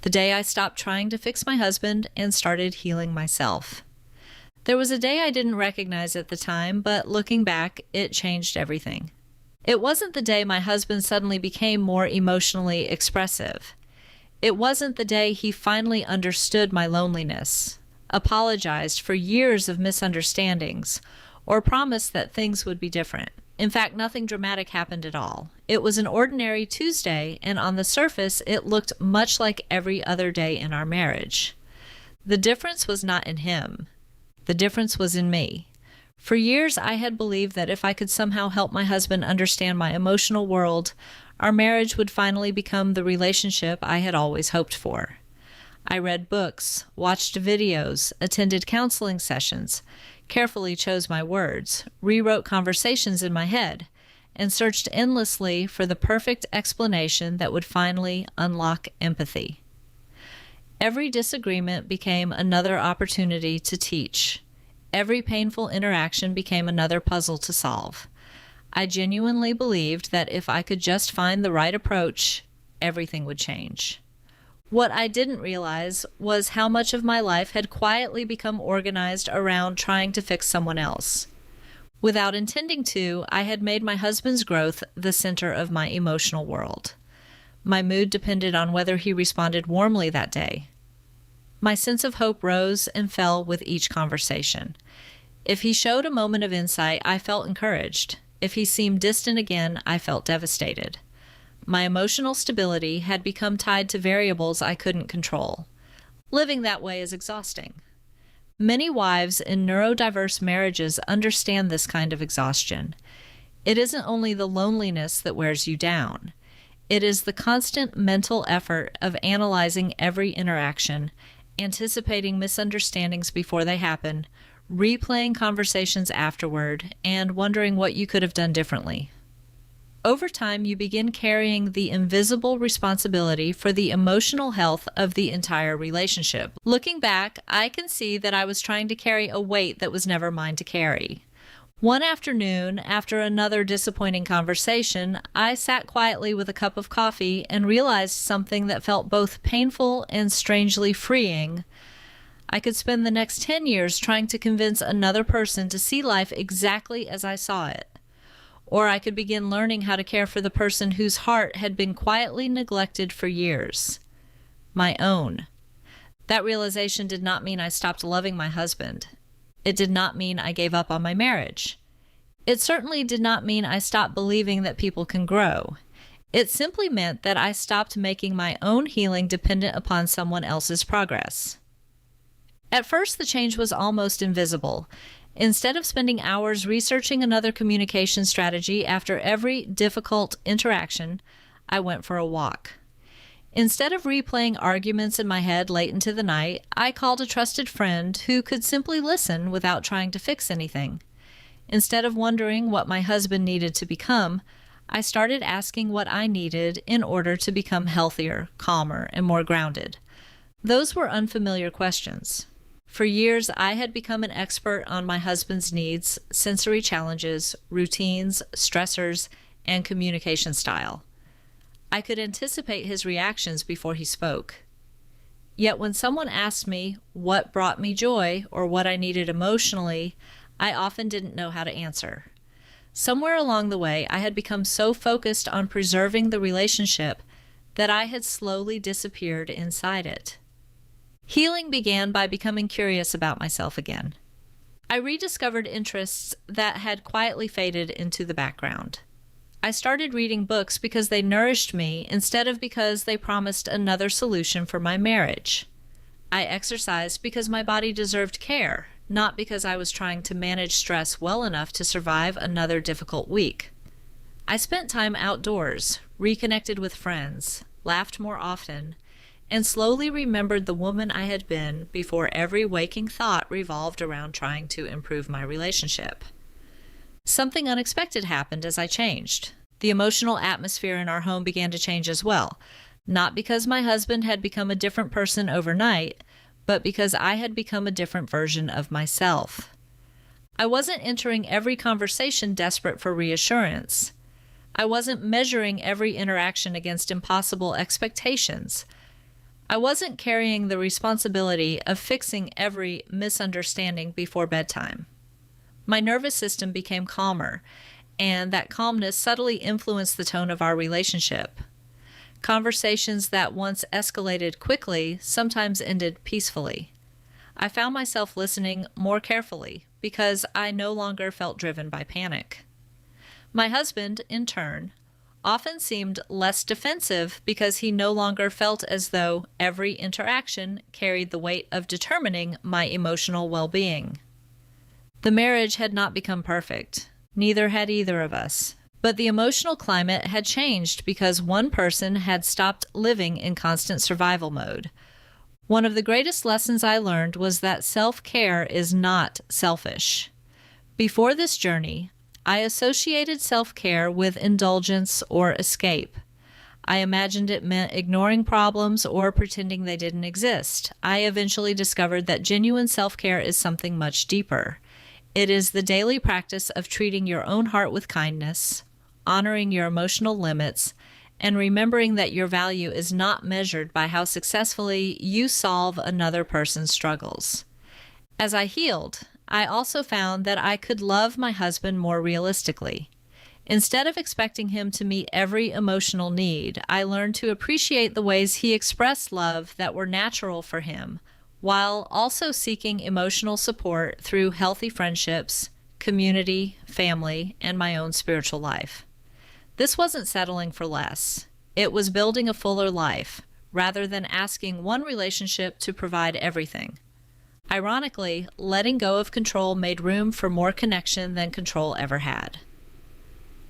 The day I stopped trying to fix my husband and started healing myself. There was a day I didn't recognize at the time, but looking back, it changed everything. It wasn't the day my husband suddenly became more emotionally expressive. It wasn't the day he finally understood my loneliness, apologized for years of misunderstandings, or promised that things would be different. In fact, nothing dramatic happened at all. It was an ordinary Tuesday, and on the surface, it looked much like every other day in our marriage. The difference was not in him. The difference was in me. For years, I had believed that if I could somehow help my husband understand my emotional world, our marriage would finally become the relationship I had always hoped for. I read books, watched videos, attended counseling sessions, carefully chose my words, rewrote conversations in my head, and searched endlessly for the perfect explanation that would finally unlock empathy. Every disagreement became another opportunity to teach. Every painful interaction became another puzzle to solve. I genuinely believed that if I could just find the right approach, everything would change. What I didn't realize was how much of my life had quietly become organized around trying to fix someone else. Without intending to, I had made my husband's growth the center of my emotional world. My mood depended on whether he responded warmly that day. My sense of hope rose and fell with each conversation. If he showed a moment of insight, I felt encouraged. If he seemed distant again, I felt devastated. My emotional stability had become tied to variables I couldn't control. Living that way is exhausting. Many wives in neurodiverse marriages understand this kind of exhaustion. It isn't only the loneliness that wears you down. It is the constant mental effort of analyzing every interaction, anticipating misunderstandings before they happen, replaying conversations afterward, and wondering what you could have done differently. Over time, you begin carrying the invisible responsibility for the emotional health of the entire relationship. Looking back, I can see that I was trying to carry a weight that was never mine to carry. One afternoon, after another disappointing conversation, I sat quietly with a cup of coffee and realized something that felt both painful and strangely freeing. I could spend the next 10 years trying to convince another person to see life exactly as I saw it. Or I could begin learning how to care for the person whose heart had been quietly neglected for years. My own. That realization did not mean I stopped loving my husband. It did not mean I gave up on my marriage. It certainly did not mean I stopped believing that people can grow. It simply meant that I stopped making my own healing dependent upon someone else's progress. At first, the change was almost invisible. Instead of spending hours researching another communication strategy after every difficult interaction, I went for a walk. Instead of replaying arguments in my head late into the night, I called a trusted friend who could simply listen without trying to fix anything. Instead of wondering what my husband needed to become, I started asking what I needed in order to become healthier, calmer, and more grounded. Those were unfamiliar questions. For years, I had become an expert on my husband's needs, sensory challenges, routines, stressors, and communication style. I could anticipate his reactions before he spoke. Yet when someone asked me what brought me joy or what I needed emotionally, I often didn't know how to answer. Somewhere along the way, I had become so focused on preserving the relationship that I had slowly disappeared inside it. Healing began by becoming curious about myself again. I rediscovered interests that had quietly faded into the background. I started reading books because they nourished me instead of because they promised another solution for my marriage. I exercised because my body deserved care, not because I was trying to manage stress well enough to survive another difficult week. I spent time outdoors, reconnected with friends, laughed more often, and slowly remembered the woman I had been before every waking thought revolved around trying to improve my relationship. Something unexpected happened as I changed. The emotional atmosphere in our home began to change as well, not because my husband had become a different person overnight, but because I had become a different version of myself. I wasn't entering every conversation desperate for reassurance. I wasn't measuring every interaction against impossible expectations. I wasn't carrying the responsibility of fixing every misunderstanding before bedtime. My nervous system became calmer, and that calmness subtly influenced the tone of our relationship. Conversations that once escalated quickly sometimes ended peacefully. I found myself listening more carefully because I no longer felt driven by panic. My husband, in turn, often seemed less defensive because he no longer felt as though every interaction carried the weight of determining my emotional well-being. The marriage had not become perfect. Neither had either of us. But the emotional climate had changed because one person had stopped living in constant survival mode. One of the greatest lessons I learned was that self-care is not selfish. Before this journey, I associated self-care with indulgence or escape. I imagined it meant ignoring problems or pretending they didn't exist. I eventually discovered that genuine self-care is something much deeper. It is the daily practice of treating your own heart with kindness, honoring your emotional limits, and remembering that your value is not measured by how successfully you solve another person's struggles. As I healed, I also found that I could love my husband more realistically. Instead of expecting him to meet every emotional need, I learned to appreciate the ways he expressed love that were natural for him, while also seeking emotional support through healthy friendships, community, family, and my own spiritual life. This wasn't settling for less. It was building a fuller life, rather than asking one relationship to provide everything. Ironically, letting go of control made room for more connection than control ever had.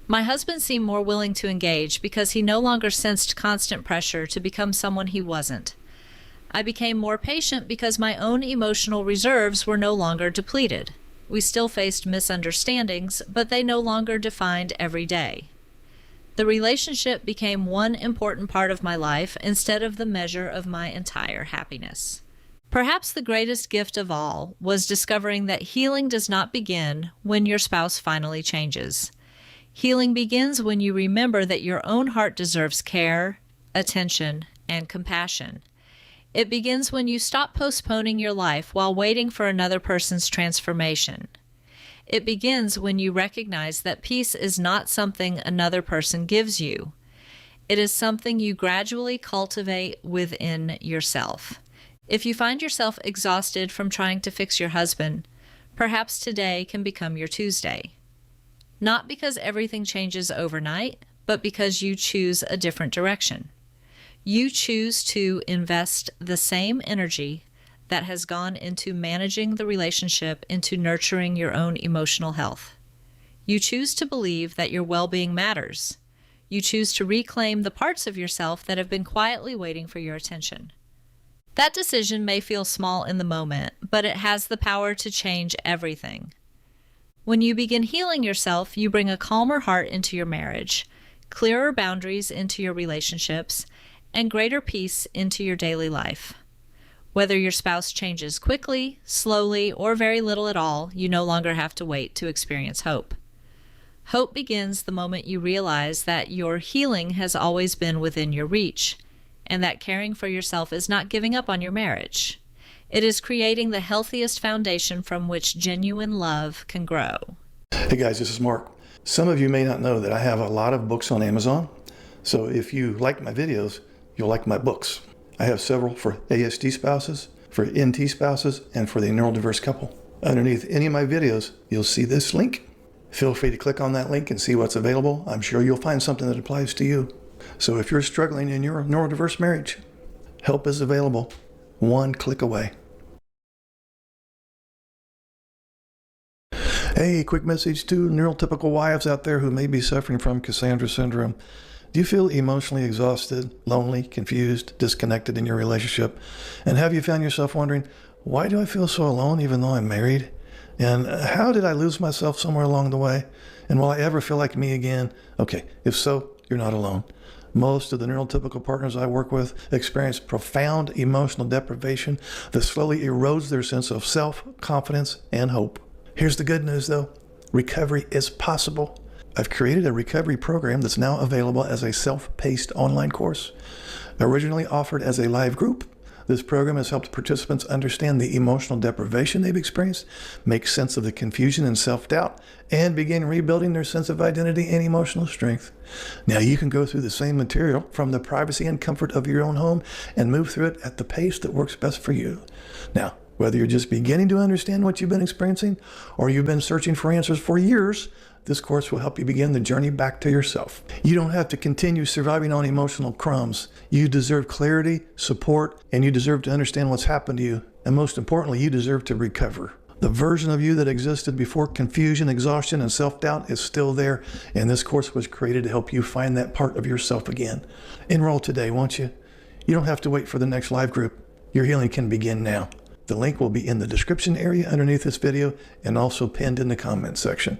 My husband seemed more willing to engage because he no longer sensed constant pressure to become someone he wasn't. I became more patient because my own emotional reserves were no longer depleted. We still faced misunderstandings, but they no longer defined every day. The relationship became one important part of my life instead of the measure of my entire happiness. Perhaps the greatest gift of all was discovering that healing does not begin when your spouse finally changes. Healing begins when you remember that your own heart deserves care, attention, and compassion. It begins when you stop postponing your life while waiting for another person's transformation. It begins when you recognize that peace is not something another person gives you. It is something you gradually cultivate within yourself. If you find yourself exhausted from trying to fix your husband, perhaps today can become your Tuesday. Not because everything changes overnight, but because you choose a different direction. You choose to invest the same energy that has gone into managing the relationship into nurturing your own emotional health. You choose to believe that your well-being matters. You choose to reclaim the parts of yourself that have been quietly waiting for your attention. That decision may feel small in the moment, but it has the power to change everything. When you begin healing yourself, you bring a calmer heart into your marriage, clearer boundaries into your relationships, and greater peace into your daily life. Whether your spouse changes quickly, slowly, or very little at all, you no longer have to wait to experience hope. Hope begins the moment you realize that your healing has always been within your reach, and that caring for yourself is not giving up on your marriage. It is creating the healthiest foundation from which genuine love can grow. Hey guys, this is Mark. Some of you may not know that I have a lot of books on Amazon. So if you like my videos, you'll like my books. I have several for ASD spouses, for NT spouses, and for the neurodiverse couple. Underneath any of my videos, you'll see this link. Feel free to click on that link and see what's available. I'm sure you'll find something that applies to you. So if you're struggling in your neurodiverse marriage, help is available, one click away. Hey, quick message to neurotypical wives out there who may be suffering from Cassandra syndrome. Do you feel emotionally exhausted, lonely, confused, disconnected in your relationship? And have you found yourself wondering, why do I feel so alone even though I'm married? And how did I lose myself somewhere along the way? And will I ever feel like me again? Okay, if so, you're not alone. Most of the neurotypical partners I work with experience profound emotional deprivation that slowly erodes their sense of self, confidence, and hope. Here's the good news though, recovery is possible. I've created a recovery program that's now available as a self-paced online course. Originally offered as a live group, This program has helped participants understand the emotional deprivation they've experienced, make sense of the confusion and self-doubt, and begin rebuilding their sense of identity and emotional strength. Now you can go through the same material from the privacy and comfort of your own home and move through it at the pace that works best for you. Now, whether you're just beginning to understand what you've been experiencing or you've been searching for answers for years, this course will help you begin the journey back to yourself. You don't have to continue surviving on emotional crumbs. You deserve clarity, support, and you deserve to understand what's happened to you. And most importantly, you deserve to recover. The version of you that existed before confusion, exhaustion, and self-doubt is still there, and this course was created to help you find that part of yourself again. Enroll today, won't you? You don't have to wait for the next live group. Your healing can begin now. The link will be in the description area underneath this video and also pinned in the comment section.